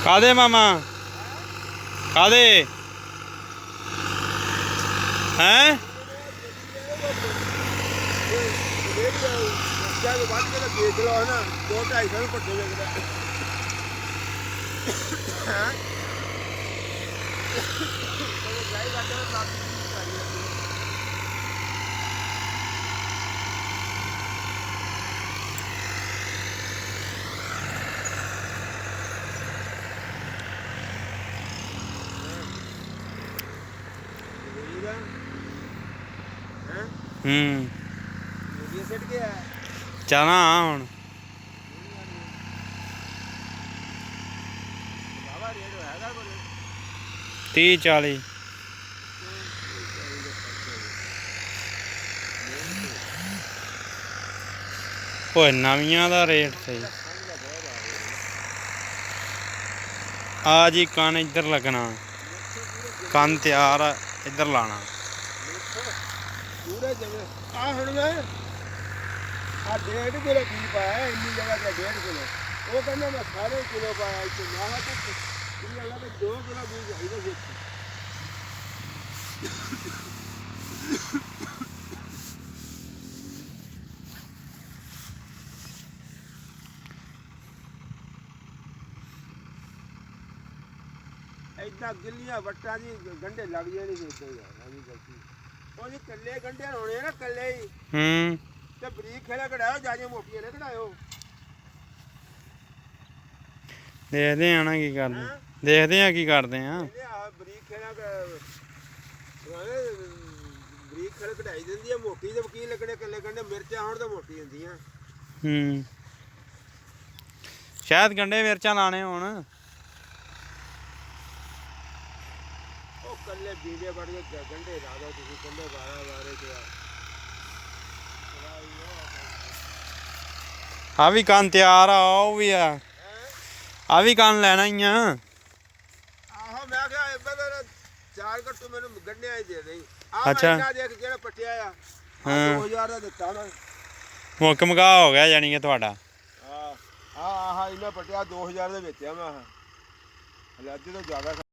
कादे मामा कादे हैं चना हुण 30-40 ओए नवियां दा रेट सही आ जी कन इधर लगना कन तैयार इधर लाना आ 1.5 किलो घी पाया इन्नी जगह का 1.5 किलो वो कहना मैं सारे किलो पाया इसे ना तो इन्हें लगा 2 किलो घी चाहिए फिर इतना गिल्लियां वट्टा जी गंढे लग जाने से इतना यार हमें गलती और ये कल्ले गंढे होने ना कल्ले ही ते बरीक खेला कढ़ाओ जाजे मोटियां ने कढ़ाओ देखते हैं ना की करते देखते हैं की करते हैं बरीक खेला बरीक खेल कढ़ाई देंदी है मोटी ते की लगने कल्ले गंढे मिर्चां होण ते मोटी हुंदियां शायद गंढे मिर्चां लाने होण कल्ले बीजे बड़ के गंढे ला दो तुसी कल्ले 12 के आ भी कन तैयार आ वो भी है आ भी कन लेना ही आ आहो मैं क्या बदर 4 कट्टू मैंने गंढे ही दे देई अच्छा इना देख जेड़ा पटिया आ 2000 ਦਾ ਦਿੱਤਾ ਮੈਂ ਮੁੱਕ ਮਗਾ ਹੋ ਗਿਆ ਯਾਨੀ ਕਿ ਤੁਹਾਡਾ ਆਹ ਇਨਾ ਪਟਿਆ 2000 ਦੇ ਵਿੱਚ ਆ ਮੈਂ ਹਲੇ ਅੱਜ ਤੋਂ ਜ਼ਿਆਦਾ